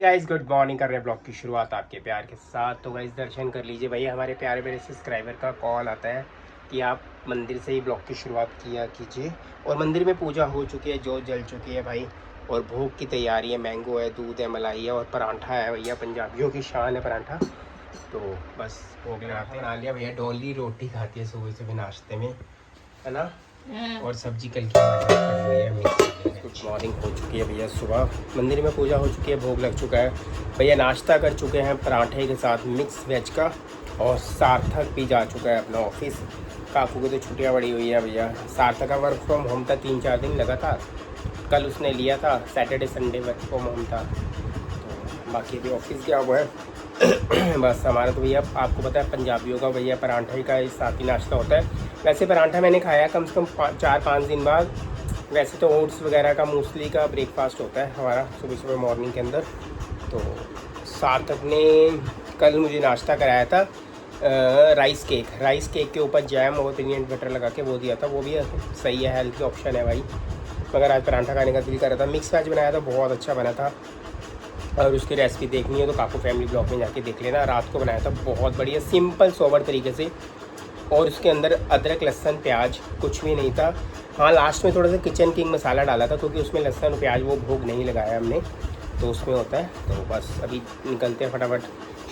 Guys good morning कर रहे हैं ब्लॉग की शुरुआत आपके प्यार के साथ। तो गाइस दर्शन कर लीजिए भैया, हमारे प्यारे मेरे सब्सक्राइबर का कॉल आता है कि आप मंदिर से ही ब्लॉग की शुरुआत किया कीजिए। और मंदिर में पूजा हो चुकी है, जोत जल चुकी है भाई, और भोग की तैयारी है। मैंगो है, दूध है, मलाई है और परांठा है भैया, पंजाबियों की शान है परांठा। तो बस भोग लगाते बना लिया भैया। डोली रोटी खाती है सुबह सुबह नाश्ते में, है ना। और सब्जी कल की पड़ी हुई है मिक्स। गुड मॉर्निंग हो चुकी है भैया, सुबह मंदिर में पूजा हो चुकी है, भोग लग चुका है भैया। नाश्ता कर चुके हैं पराठे के साथ मिक्स वेज का, और सार्थक भी जा चुका है अपना ऑफिस। काकू की तो छुट्टियां पड़ी हुई है भैया। सार्थक का वर्क फ्रॉम होम था 3-4 दिन लगातार, कल उसने लिया था, Saturday Sunday work from home था। तो बाकी भी ऑफिस गया हुआ है। बस हमारा तो भैया आपको पता है पंजाबियों का भैया पराठे का इस साथ ही नाश्ता होता है। वैसे पराठा मैंने खाया कम से कम 4-5 दिन बाद। वैसे तो ओट्स वगैरह का, मूसली का ब्रेकफास्ट होता है हमारा सुबह सुबह मॉर्निंग के अंदर। तो सार्थक ने कल मुझे नाश्ता कराया था राइस केक के ऊपर जैम और पीनट बटर लगा के वो दिया था। वो भी सही है, हेल्थी ऑप्शन है भाई। मगर आज पराठा खाने का दिल कर रहा था। मिक्स वेज बनाया था, बहुत अच्छा बना था। और उसकी रेसिपी देखनी है तो काकू फैमिली ब्लॉग में जाके देख लेना। रात को बनाया था, बहुत बढ़िया सिंपल सोबर तरीके से। और उसके अंदर अदरक लहसुन प्याज कुछ भी नहीं था। हाँ, लास्ट में थोड़ा सा किचन किंग मसाला डाला था, क्योंकि उसमें लहसुन प्याज वो भोग नहीं लगाया हमने, तो उसमें होता है। तो बस अभी निकलते हैं फटाफट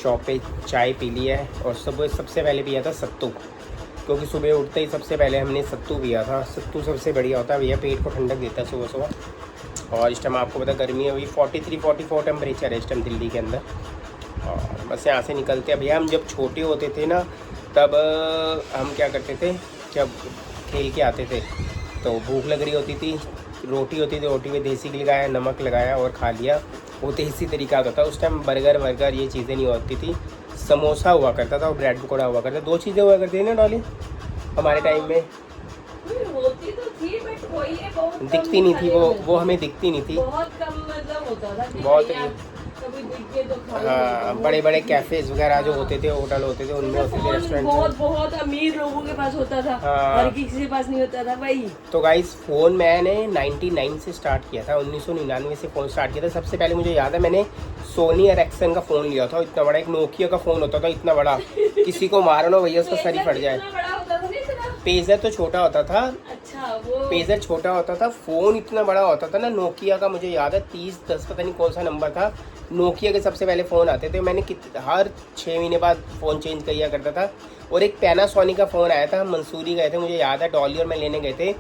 शॉप पे। चाय पी लिया है, और सबसे पहले पिया था सत्तू, क्योंकि सुबह उठते ही सबसे पहले हमने सत्तू पिया था। सत्तू सबसे बढ़िया होता है भैया, पेट को ठंडक देता है सुबह सुबह। और इस टाइम आपको पता गर्मी है, अभी 43-44 टेम्परेचर है इस टाइम दिल्ली के अंदर। और बस यहाँ से निकलते हैं भैया। हम जब छोटे होते थे ना, तब हम क्या करते थे, जब खेल के आते थे तो भूख लग रही होती थी, रोटी होती थी, रोटी में देसी घी लगाया, नमक लगाया और खा लिया। वो देसी तरीका होता था। उस टाइम बर्गर वर्गर ये चीज़ें नहीं होती थी। समोसा हुआ करता था और ब्रेड पकौड़ा हुआ करता था। 2 चीज़ें हुआ करती थी ना डॉली हमारे टाइम में। होती तो थी बट वही है, बहुत दिखती नहीं थी वो हमें दिखती नहीं थी, बहुत कम मतलब होता था कि बहुत भैया कभी दिख के तो खा लो। हाँ, बड़े बड़े कैफ़ेज़ वगैरह जो होते थे, होटल होते थे, उनमें होते थे, फोन रेस्टोरेंट। बहुत बहुत अमीर लोगों के पास होता था, हाँ। हर किसी के पास नहीं होता था भाई। तो गाइस फ़ोन मैंने 99 से स्टार्ट किया था, 1999 से फ़ोन स्टार्ट किया था। सबसे पहले मुझे याद है मैंने सोनी एरिक्सन का फ़ोन लिया था, इतना बड़ा। एक नोकिया का फ़ोन होता था इतना बड़ा, किसी को मारो ना भैया उसका सर ही फट जाए। इतना बड़ा होता था नहीं इतना? पेजर तो छोटा होता था। अच्छा, वो पेजर छोटा होता था, फ़ोन इतना बड़ा होता था ना नोकिया का। मुझे याद है 3010 पता नहीं कौन सा नंबर था। नोकिया के सबसे पहले फ़ोन आते थे। मैंने हर 6 महीने बाद फ़ोन चेंज किया करता था। और एक पैनासोनिक का फ़ोन आया था, हम मंसूरी गए थे, मुझे याद है डॉली और मैं लेने गए थे।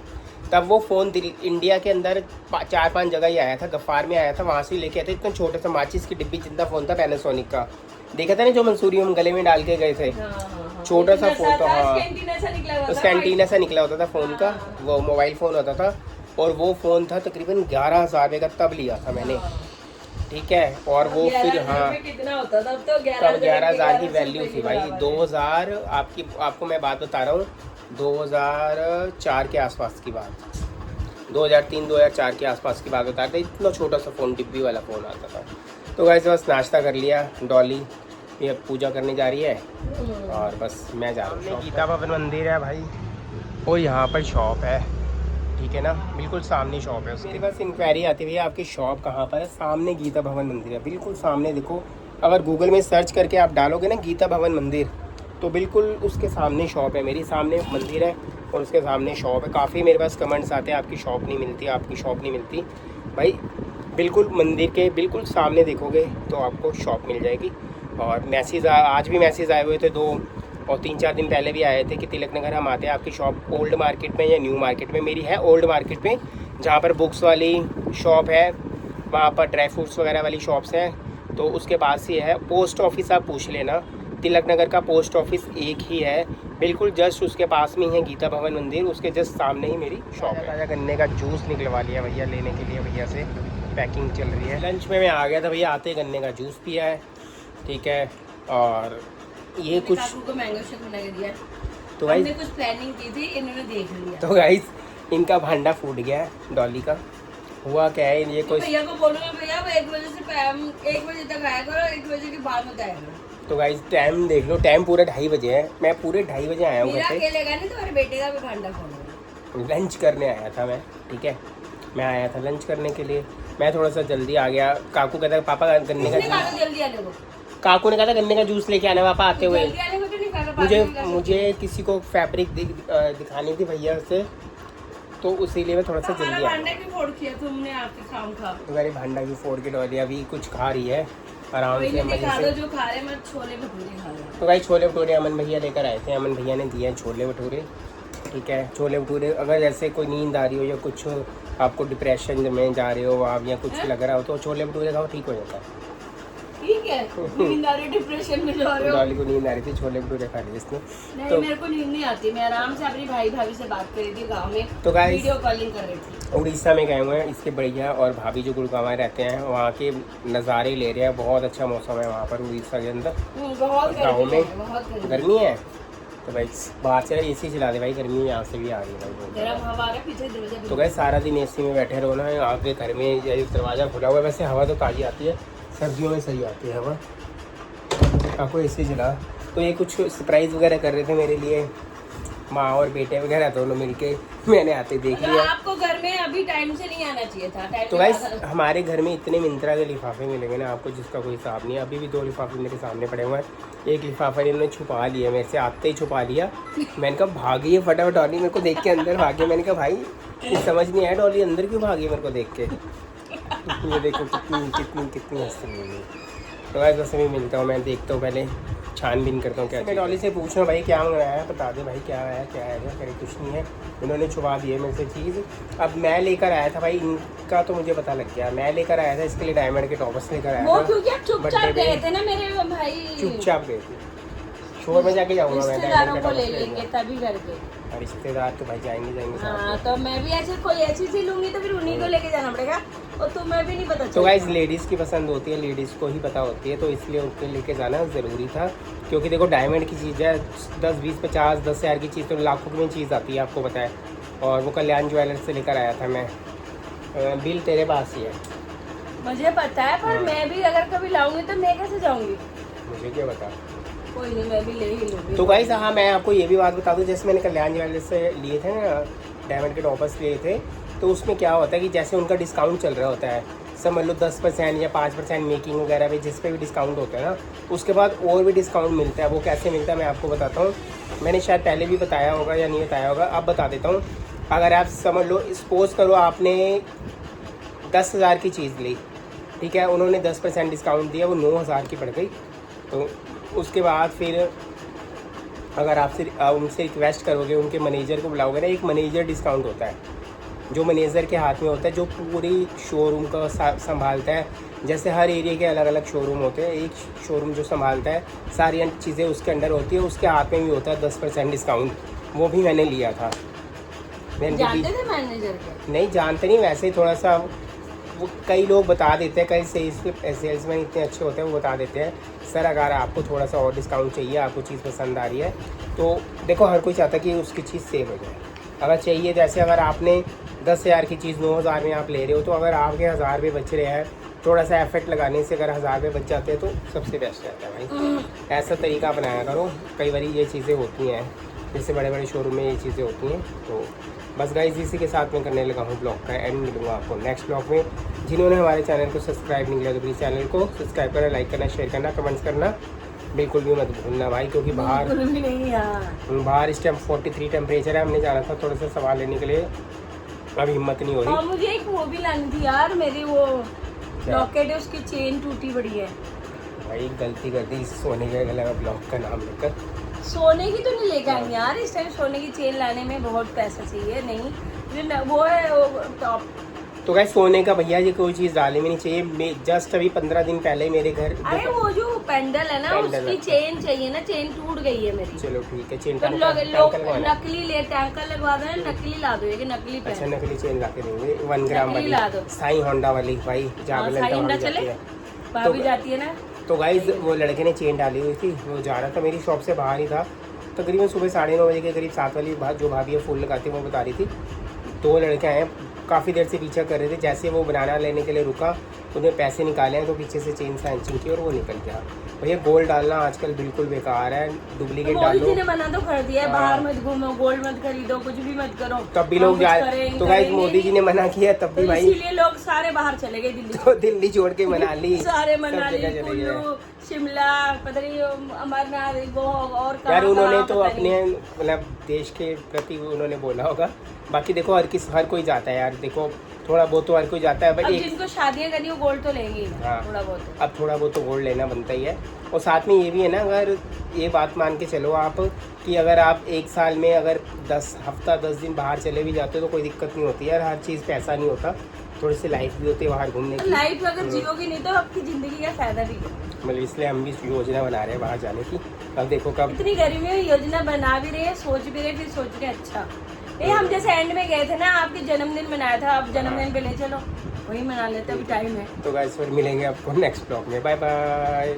तब वो फ़ोन इंडिया के अंदर 4-5 जगह ही आया था। गफ़ार में आया था, वहाँ से लेके आए थे। इतना छोटा सा माचिस की डिब्बी जितना फ़ोन था पैनासोनिक का। देखा था ना जो मंसूरी में हम गले में डाल के गए थे, छोटा सा फ़ोन था। हाँ, उसका एंटीना सा निकला होता था फ़ोन का, वो मोबाइल फ़ोन होता था। और वो फ़ोन था तकरीबन 11,000 रुपये का, तब लिया था मैंने, ठीक है। और वो फिर हाँ, कितना होता था तब 11,000 की वैल्यू थी भाई। 2000 आपको मैं बात बता रहा हूँ, 2004 के आसपास की बात, 2003-2004 के आसपास की बात बता रहे थे। इतना छोटा सा फ़ोन, डिब्बी वाला फ़ोन आता था। तो वैसे बस नाश्ता कर लिया। डॉली ये पूजा करने जा रही है, और बस मैं जा रहा हूँ। गीता भवन मंदिर है भाई, और यहाँ पर शॉप है, ठीक है ना, बिल्कुल सामने शॉप है। उसके पास इंक्वायरी आती है भैया आपकी शॉप कहाँ पर है। सामने गीता भवन मंदिर है, बिल्कुल सामने। देखो अगर गूगल में सर्च करके आप डालोगे ना गीता भवन मंदिर, तो बिल्कुल उसके सामने शॉप है मेरी। सामने मंदिर है और उसके सामने शॉप है। काफ़ी मेरे पास कमेंट्स आते हैं आपकी शॉप नहीं मिलती, आपकी शॉप नहीं मिलती। भाई बिल्कुल मंदिर के बिल्कुल सामने देखोगे तो आपको शॉप मिल जाएगी। और मैसेज आज भी मैसेज आए हुए थे 2 और 3-4 दिन पहले भी आए थे कि तिलक नगर हम आते हैं, आपकी शॉप ओल्ड मार्केट में या न्यू मार्केट में। मेरी है ओल्ड मार्केट में, जहाँ पर बुक्स वाली शॉप है, वहाँ पर ड्राई फ्रूट्स वगैरह वाली शॉप्स हैं। तो उसके पास ही है पोस्ट ऑफिस, आप पूछ लेना। तिलक नगर का पोस्ट ऑफिस एक ही है, बिल्कुल जस्ट उसके पास में ही है गीता भवन मंदिर, उसके जस्ट सामने ही मेरी शॉप है। ताज़ा गन्ने का जूस निकलवा लिया भैया लेने के लिए, भैया से पैकिंग चल रही है। लंच में मैं आ गया था भैया, आते गन्ने का जूस पिया है, ठीक है। और ये कुछ को मैंगो शेक बना के दिया। तो हमने कुछ प्लानिंग की थी, इन्होंने देख लिया। तो गाइस इनका भांडा फूट गया है डॉली का। हुआ क्या है, ये कोई भैया को बोलूंगा भैया 1 बजे से 1 बजे तक आया करो, 1 बजे के बाद मत आया करो। तो गाइस टाइम देख लो, टाइम पूरा 2:30 बजे है। मैं पूरे 2:30 बजे आया हूँ मेरा घर पे। अकेले का नहीं, तुम्हारे बेटे का भी भांडा फोड़ूंगा। लंच करने आया था मैं, ठीक है। मैं आया था लंच करने के लिए। मैं थोड़ा सा जल्दी आ गया। काकू कहता पापा गन्ने का किसने कहा था जल्दी आने को? काकू ने कहा था गन्ने का जूस लेके आना पापा आते हुए। जल्दी आने को तो नहीं कहा था, बाद में कहा था। मुझे किसी को फैब्रिक दिखानी थी भैया से, तो उसीलिए मैं थोड़ा सा हमारा जल्दी आ भांडा क्यों फोड़ किया तुमने आपके काम खा? तो मेरी भांडा की फोड़ के डॉली अभी कुछ खा रही है आराम कोई से नहीं, मजे दिखा से। दो जो खा रहे, मैं छोले भटूरे खा रहा हूँ। तो भाई छोले भटूरे अमन भैया लेकर आए थे। अमन भैया ने दिए हैं छोले भटूरे। ठीक है, छोले भटूरे अगर जैसे कोई नींद आ रही हो या कुछ आपको डिप्रेशन में जा रहे हो आप या कुछ लग रहा हो तो छोले भटूरे खाओ, ठीक हो जाता है। ठीक है, नींद आ रही, डिप्रेशन में जा रहे हो। डॉली को नींद आ रही थी, छोले भटूरे खा लिए इसने। नहीं, तो मेरे को नींद नहीं आती, मैं आराम से अपनी भाई भाभी से बात कर रही थी गाँव में, तो guys, वीडियो कॉलिंग कर रही थी। उड़ीसा में गए हुए हैं इसके भैया और भाभी जो गुड़गांव में रहते हैं, वहाँ के नज़ारे ले रहे हैं। बहुत अच्छा मौसम है वहाँ पर उड़ीसा के अंदर। बहुत गाँव गर्मी में है, बहुत गर्मी। गर्मी है तो भाई बाहर से एसी चला दे भाई, गर्मी यहाँ से भी आ रही है भाई। गर्म हवा आ रहा है, पीछे दरवाजा तो गए सारा दिन एसी में बैठे रहो ना, आपके घर में ये दरवाज़ा खुला हुआ है। वैसे हवा तो ताज़ी आती है, सर्दियों में सही आती है हवा। आपको एसी चला तो ये कुछ सरप्राइज़ वगैरह कर रहे थे मेरे लिए, माँ और बेटे वगैरह दोनों मिलके। मैंने आते देख लिया। आपको घर में अभी टाइम से नहीं आना चाहिए था। टाइम तो गाइस हमारे घर में इतने मिंत्रा के लिफाफे मिलेंगे ना आपको जिसका कोई हिसाब नहीं है। अभी भी 2 लिफाफे मेरे सामने पड़े हुए हैं। एक लिफाफा इन्होंने छुपा लिया, मेरे से आते ही छुपा लिया। मैंने कहा भागी है फटाफट, डॉली मेरे को देख के अंदर भागी। मैंने कहा भाई ये समझ नहीं आया डॉली अंदर क्यों भागी है मेरे को देख के। ये देखो कितनी कितनी कितनी हंसी है। तो गाइस बस मैं मिलता हूँ, मैं देखता हूँ पहले छानबीन करता हूँ क्या। मैं डॉली से पूछ रहा हूँ भाई क्या मंगाया है, बता दे भाई क्या है क्या है। कहीं कुछ नहीं है, इन्होंने छुपा दिए मेरे से चीज़। अब मैं लेकर आया था भाई, इनका तो मुझे पता लग गया। मैं लेकर आया था इसके लिए डायमंड के टॉपर्स लेकर आया वो था। क्योंकि आप चुपचाप birthday गए पे। थे ना मेरे भाई। चुपचाप गए थे, शोर में जाके जाऊँगा मैं। रिश्तेदारों डायमंड को के ले टॉपर्स लेंगे लेंगे तभी करके। रिश्तेदार तो भाई जाएंगे साथ हाँ, में। तो मैं भी ऐसे कोई ऐसी चीज लूंगी तो फिर उन्हीं को लेके जाना पड़ेगा, और तुम्हें भी नहीं पता तो चलेगा। गाइस लेडीज़ की पसंद होती है, लेडीज़ को ही पता होती है, तो इसलिए उनके लेके जाना ज़रूरी था। क्योंकि देखो डायमंड की चीज़ है, 10 20 50 10 हज़ार की चीज़ तो लाखों में चीज़ आती है, आपको पता है। और वो कल्याण ज्वेलर्स से लेकर आया था मैं। बिल तेरे पास ही है, मुझे पता है, पर मैं भी अगर कभी लाऊंगी तो मैं कैसे जाऊंगी? मुझे क्या बता। कोई नहीं, मैं भी ले ही लूंगी। तो गाइस हाँ मैं आपको ये भी बात बता दूँ, जैसे मैंने कल्याण ज्वेलर्स से लिए थे ना डायमंड के टॉपर्स लिए थे, तो उसमें क्या होता है कि जैसे उनका डिस्काउंट चल रहा होता है, समझ लो 10% या 5% मेकिंग वगैरह पे जिस पे भी डिस्काउंट होता है ना, उसके बाद और भी डिस्काउंट मिलता है। वो कैसे मिलता है मैं आपको बताता हूँ। मैंने शायद पहले भी बताया होगा या नहीं बताया होगा, अब बता देता हूँ। अगर आप समझ लो सपोज करो आपने 10,000 की चीज़ ली, ठीक है, उन्होंने 10% डिस्काउंट दिया, वो 9,000 की पड़ गई। तो उसके बाद फिर अगर आपसे उनसे रिक्वेस्ट करोगे, उनके मैनेजर को बुलाओगे ना, एक मैनेजर डिस्काउंट होता है जो मैनेजर के हाथ में होता है, जो पूरी शोरूम का संभालता है। जैसे हर एरिया के अलग अलग शोरूम होते हैं, एक शोरूम जो संभालता है सारी चीज़ें उसके अंडर होती है, उसके हाथ में भी होता है 10% डिस्काउंट। वो भी मैंने लिया था। जानते थे मैनेजर को? नहीं जानते नहीं, वैसे ही थोड़ा सा वो कई लोग बता देते हैं, कई सेल्समैन इतने अच्छे होते हैं, वो बता देते हैं सर अगर आपको थोड़ा सा और डिस्काउंट चाहिए, आपको चीज़ पसंद आ रही है तो देखो हर कोई चाहता है कि उसकी चीज़ सेव हो जाए। अगर चाहिए जैसे अगर आपने 10,000 की चीज़ 9,000 में आप ले रहे हो, तो अगर आपके 1,000 रुपये बच रहे हैं, थोड़ा सा एफर्ट लगाने से अगर 1,000 रुपये बच जाते हैं तो सबसे बेस्ट रहता है भाई। ऐसा तरीका अपनाया करो। कई बार ये चीज़ें होती हैं, जैसे बड़े बड़े शोरूम में ये चीज़ें होती हैं। तो बस गाइस इसी के साथ मैं करने लगा हूँ ब्लॉग का एंड। मिलूँगा आपको नेक्स्ट ब्लॉग में। जिन्होंने हमारे चैनल को सब्सक्राइब नहीं किया तो प्लीज़ चैनल को सब्सक्राइब करना, लाइक करना, शेयर करना, कमेंट्स करना बिल्कुल भी मत भूलना भाई, क्योंकि बाहर भी नहीं यार, बाहर इस टाइम 43 टेम्परेचर है। हमने जाना था थोड़ा सा सामान लेने के लिए, अभी हिम्मत नहीं हो और रही। मुझे एक वो भी लानी थी यार, मेरी वो लॉकेट है उसकी चेन टूटी पड़ी है भाई गलती कर दी सोने के गला का ब्लॉग का नाम लेकर। सोने की तो नहीं लेके आएंगे यार, इस टाइम सोने की चेन लाने में बहुत पैसा चाहिए। नहीं वो है वो टॉप। तो गाइस सोने का भैया जी कोई चीज़ डालने में नहीं चाहिए। मैं जस्ट अभी 15 दिन पहले मेरे घर अरे वो जो पेंडल है ना, उसकी चेन चाहिए ना, चेन टूट गई है मेरी। चलो ठीक है, चेन तो लोग नकली ले, टैंकर लगवा दो ना, नकली ला दो, ये नकली अच्छा नकली चेन ला के देंगे 1 ग्राम नकली ला दो। वाली साई होंडा वाली भाई साइंडा चले, भाभी जाती है ना। तो गाइस वो लड़के ने चेन डाली हुई थी, वो जा रहा था मेरी शॉप से बाहर ही था, तकरीबन सुबह 9:30 बजे के करीब। 7 वाली जो भाभी है फूल लगाती है वो बता रही थी। 2 लड़के आए, काफ़ी देर से पीछा कर रहे थे। जैसे वो बनाना लेने के लिए रुका उन्हें पैसे निकाले हैं तो पीछे से चेन स्नैचिंग की और वो निकल गया। भैया गोल्ड डालना आजकल बिल्कुल बेकार है, डुप्लीकेट मोदी डालो। जी ने मना तो कर दिया है, हाँ। बाहर मत घूमो, गोल्ड मत खरीदो, कुछ भी मत करो। तब भी लोग जाए तो गाइस मोदी जी ने मना किया तब भी तो भाई इसीलिए लोग सारे बाहर चले गए दिल्ली तो दिल्ली छोड़ के मनाली सारे सब मनाली, जगह चले गए। कुल्लू, शिमला, पता नहीं अमरनाथ, वो और यार कहाँ उन्होंने कहाँ, तो पता अपने नहीं। मतलब देश के प्रति उन्होंने बोला होगा। बाकी देखो हर कोई जाता है यार, देखो थोड़ा बहुत तो हर कोई जाता है अब भाई। जिनको शादियां करनी हो गोल्ड तो लेंगे ही ना, हाँ। थोड़ा बहुत। अब थोड़ा बहुत तो गोल्ड लेना बनता ही है। और साथ में ये भी है ना, अगर ये बात मान के चलो आप कि अगर आप एक साल में अगर 10 दिन बाहर चले भी जाते हो तो कोई दिक्कत नहीं होती यार। हर चीज़ पैसा नहीं होता, थोड़ी सी लाइफ भी होती है बाहर घूमने की। लाइफ अगर जियोगी नहीं तो आपकी जिंदगी का फायदा भी है। मतलब इसलिए हम भी योजना बना रहे हैं बाहर जाने की। अब देखो कब इतनी गर्मी में योजना बना भी रहे हैं, सोच भी रहे, फिर सोच रहे अच्छा ये हम जैसे एंड में गए थे ना, आपके जन्मदिन मनाया था, अब जन्मदिन पे ले चलो, वही मना लेते, अभी टाइम है। तो गाइस फिर मिलेंगे आपको नेक्स्ट ब्लॉग में। Bye bye.